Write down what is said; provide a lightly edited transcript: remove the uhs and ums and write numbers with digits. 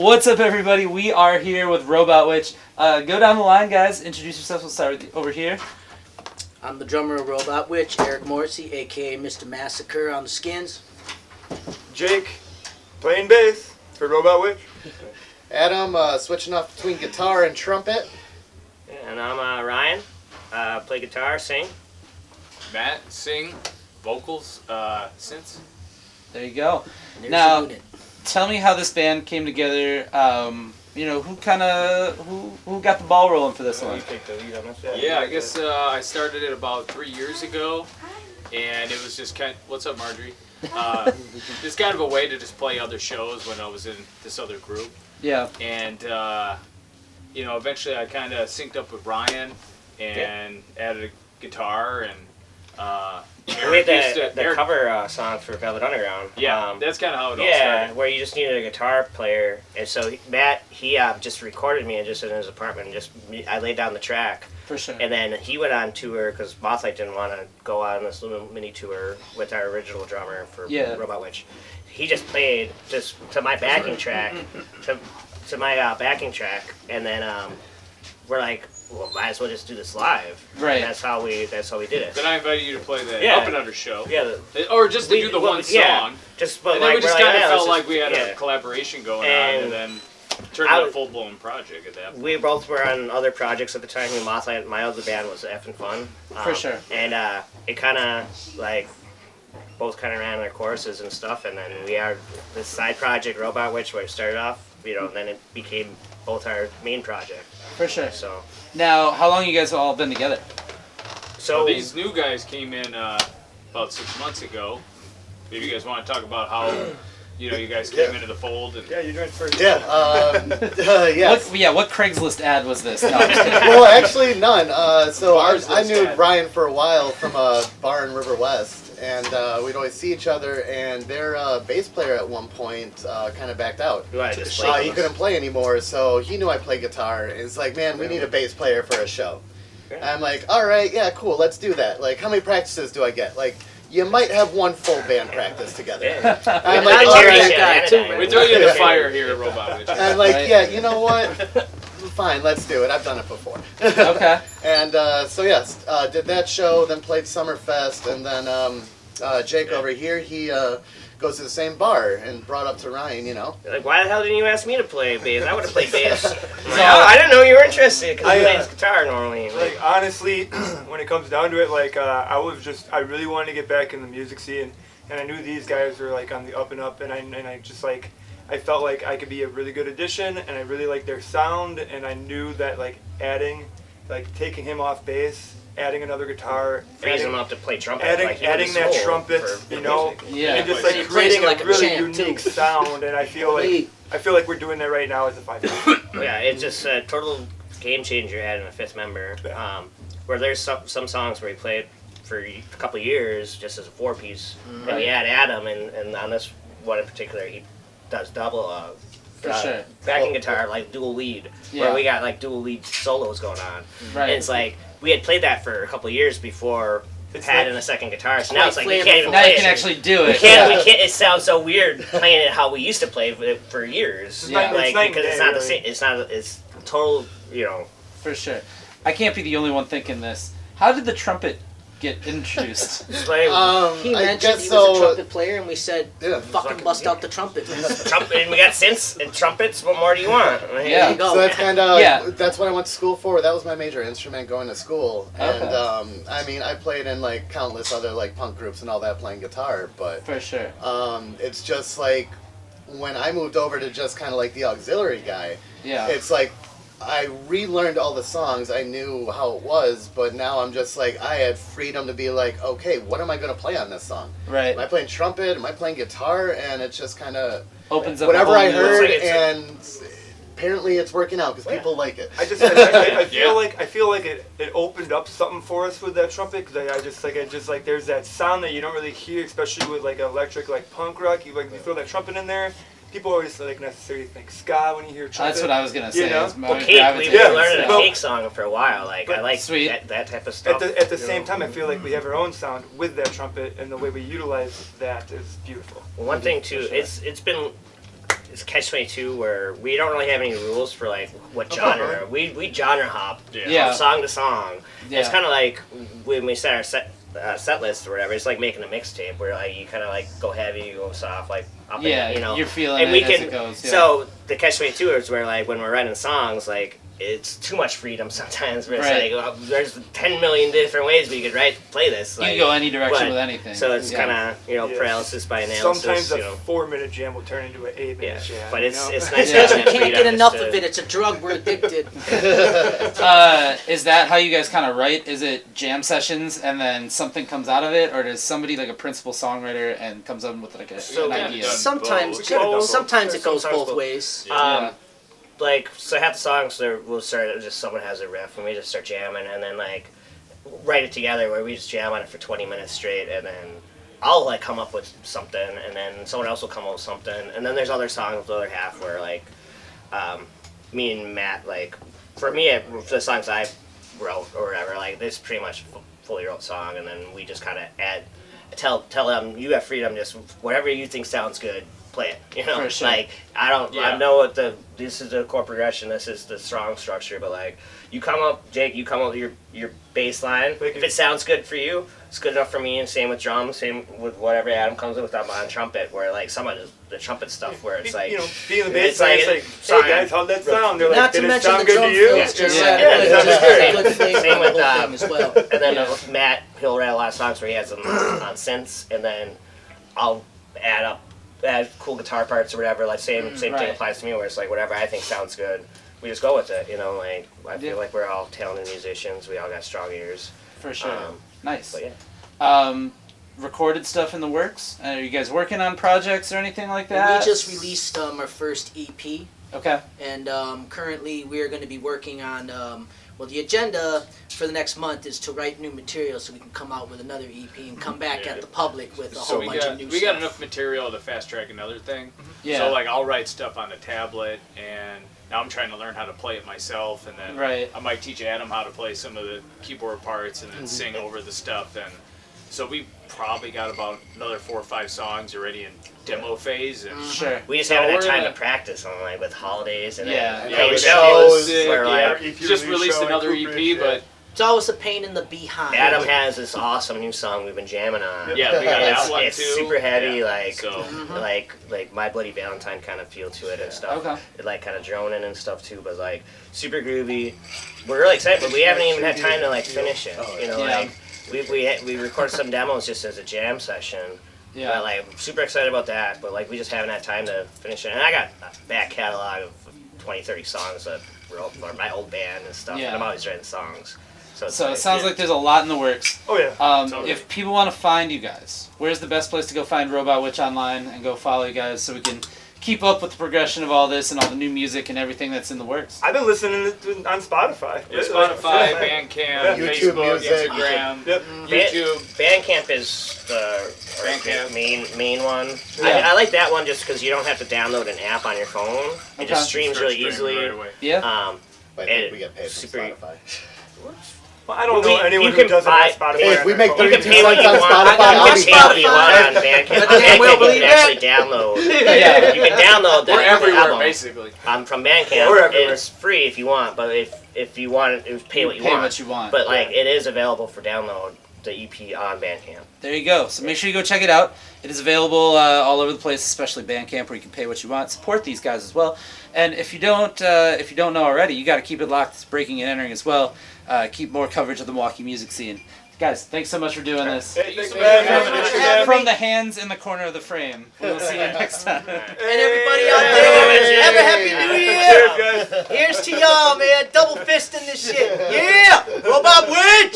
What's up, everybody? We are here with Robot Witch. Go down the line, guys. Introduce yourselves. We'll start with over here. I'm the drummer of Robot Witch, Eric Morrissey, a.k.a. Mr. Massacre on the skins. Jake, playing bass for Robot Witch. Adam, switching off between guitar and trumpet. And I'm Ryan, play guitar, sing. Matt, sing, vocals, synths. There you go. There's Now, the unit. tell me how this band came together. Who got the ball rolling for this one? You take the lead on this. Yeah, I guess I started it about 3 years ago, and it was just what's up, Marjorie? Just kind of a way to just play other shows when I was in this other group. Yeah. And, eventually I kind of synced up with Ryan and added a guitar and... we had the cover song for Velvet Underground. Yeah, that's kind of how it all yeah, started. where you just needed a guitar player, and so Matt just recorded me just in his apartment, and I laid down the track. For sure. And then he went on tour because Mothlight didn't want to go on this little mini tour with our original drummer for Robot Witch. He just played just to my backing track, to my backing track, and then we're like, well, might as well just do this live. Right. And that's how we did it. Then I invited you to play the Yeah. Up and Under show. Yeah. Or just to do the one song. Yeah. But And then we just kind of felt like we had yeah. a collaboration going on, and then turned into a full-blown project at that point. We both were on other projects at the time. Mothlight, my other band was Effin' Fun. For sure. And it kind of both kind of ran their courses and stuff, and then we had this side project, Robot Witch, where it started off, and then it became both our main project. For sure. So Now, how long you guys have all been together? So these new guys came in about 6 months ago. Maybe you guys want to talk about how you guys came into the fold. And Yeah, you're doing first. Yeah, yes. What Craigslist ad was this? No, I'm just kidding. Well, actually, none. So Bars I knew list. Brian for a while from a bar in River West, and we'd always see each other, and their bass player at one point kind of backed out. He couldn't play anymore, so he knew I played guitar, and it's like, man, we need a bass player for a show. And I'm like, all right, yeah, cool, let's do that. Like, how many practices do I get? Like, you might have one full band practice together. I'm like, all right. we throw you in the fire here at Robot Witch. I'm like, yeah, you know what? Fine, let's do it. I've done it before. Okay. And so yes, did that show, then played Summerfest, and then Jake over here, he goes to the same bar and brought up to Ryan, Like, why the hell didn't you ask me to play bass? I would have played bass. I didn't know you were interested because he plays guitar normally. Like, honestly, when it comes down to it, like, I really wanted to get back in the music scene, and I knew these guys were, like, on the up and up, and I just, like, I felt like I could be a really good addition, and I really liked their sound, and I knew that, like, taking him off bass, adding another guitar, frees him up to play trumpet. adding that trumpet, Yeah. and just He like plays creating it like a a really champ, unique too. sound, and I feel like we're doing that right now as a five. Yeah, it's just a total game changer adding a fifth member. Where there's some songs where he played for a couple of years just as a four-piece, and we add Adam, and on this one in particular, he does double For sure. backing guitar, like dual lead, where we got like dual lead solos going on. Right. And it's like we had played that for a couple of years before adding a second guitar, so now it's like we Quite can't even Now play you can it. actually do We it. can't. It sounds so weird playing it how we used to play it for years. Yeah. Like It's night because and it's day, not the really. same. It's not. It's total. For sure. I can't be the only one thinking this. How did the trumpet get introduced? Like, He I mentioned guess he was so. a trumpet player, and we said, Yeah. fucking bust out the trumpet. trumpet, and we got synths and trumpets. What more do you want? Yeah. Here you So go. that's kind of that's what I went to school for. That was my major instrument going to school, and I mean, I played in like countless other like punk groups and all that playing guitar, but For sure. it's just like when I moved over to just kind of like the auxiliary guy. Yeah. It's like I relearned all the songs. I knew how it was, but now I'm just like I had freedom to be like, okay, what am I going to play on this song? Right. Am I playing trumpet? Am I playing guitar? And it's just kind of Opens up whatever a whole I new- heard, It's like and apparently it's working out because people like it. I feel like it opened up something for us with that trumpet because I just like there's that sound that you don't really hear, especially with like electric like punk rock. You throw that trumpet in there. People always like necessarily think ska when you hear trumpet. That's what I was gonna say. You know? is my Well, Cake, we've gravitation. been learning Yeah. a Cake song for a while. Like I like Sweet. that type of stuff. At the same time, I feel like we have our own sound with that trumpet, and the way we utilize that is beautiful. One thing too, it's been it's catch-22 where we don't really have any rules for like what genre. We genre hop from song to song. Yeah. It's kind of like when we set our set list or whatever. It's like making a mixtape where like you kind of like go heavy, you go soft, like up and you know. You're feeling and it as it goes. Yeah. So the catch-22 is where like when we're writing songs, like it's too much freedom sometimes. Where it's like, well, there's 10 million different ways we could play this. Like, you can go any direction with anything. So it's kind of paralysis by analysis. Sometimes a 4-minute jam will turn into an 8-minute jam. But it's nice. Because we can't get enough of it. It's a drug. We're addicted. Is that how you guys kind of write? Is it jam sessions and then something comes out of it, or does somebody like a principal songwriter and comes up with like an idea? Sometimes it goes both ways. Like, so half the songs we'll start just someone has a riff and we just start jamming and then like write it together where we just jam on it for 20 minutes straight and then I'll like come up with something and then someone else will come up with something and then there's other songs the other half where like me and Matt, like for me for the songs I wrote or whatever, like this pretty much fully wrote song and then we just kind of tell them you have freedom, just whatever you think sounds good, play it, you know. Sure. Like I know what this is the chord progression, this is the song structure, but like Jake, you come up with your bass line. If it sounds good for you, it's good enough for me, and same with drums, same with whatever Adam comes with on trumpet, where like some of the trumpet stuff where it's like, being the bass line, it's like, hey guys, how'd that sound? They're like, did it sound good to you? Same with as well. And then with Matt, he'll write a lot of songs where he has them on synths, and then I'll add cool guitar parts or whatever. Like same thing applies to me, where it's like whatever I think sounds good, we just go with it. You know, like I feel like we're all talented musicians. We all got strong ears. For sure. Nice. But yeah. Recorded stuff in the works? Are you guys working on projects or anything like that? We just released our first EP. Okay. And currently we are going to be working on, the agenda for the next month is to write new material so we can come out with another EP and come back at the public with a whole bunch of new stuff. We got enough material to fast track another thing. Yeah. So like I'll write stuff on a tablet and now I'm trying to learn how to play it myself and then I might teach Adam how to play some of the keyboard parts and then sing over the stuff, and so we probably got about another 4 or 5 songs already in demo phase, and we just haven't had time to practice on like with holidays and we shows. Just released another EP, but it's always a pain in the behind. Adam has this awesome new song we've been jamming on. Yeah, we got that one it's too. It's super heavy, like My Bloody Valentine kind of feel to it and stuff. Okay. It like kind of droning and stuff too, but like super groovy. We're really excited, but we haven't even had time to like finish it. You know, like we recorded some demos just as a jam session. Yeah. But like I'm super excited about that, but like we just haven't had time to finish it. And I got a back catalog of 20, 30 songs that wrote for my old band and stuff. And I'm always writing songs. So it sounds like there's a lot in the works. Oh yeah. If people want to find you guys, where's the best place to go find Robot Witch online and go follow you guys so we can keep up with the progression of all this and all the new music and everything that's in the works? I've been listening on Spotify. Yeah, Spotify, Bandcamp, YouTube Facebook, music. Instagram, YouTube. Bandcamp is the main one. Yeah. I like that one just because you don't have to download an app on your phone. It just streams really easily. Right away. Yeah. But I think we get paid from Spotify. Well, I don't know anyone who doesn't have Spotify. Hey, if we make you 32 can pay what cents you on want. Spotify, You can pay what you want on Bandcamp. On Bandcamp, you can actually download. You can download the We're everywhere, album. basically. From Bandcamp, it's free if you want, but if you want it, pay what you want. But like, it is available for download, the EP on Bandcamp. There you go. So make sure you go check it out. It is available all over the place, especially Bandcamp, where you can pay what you want. Support these guys as well. And if you don't know already, you got to keep it locked. It's Breaking and Entering as well. Keep more coverage of the Milwaukee music scene. Guys, thanks so much for doing this. Hey, thanks for From the hands in the corner of the frame. We'll see you next time. And everybody out there, have a happy new year. Cheers, guys. Here's to y'all, man. Double fisting this shit. Yeah! Robot Witch!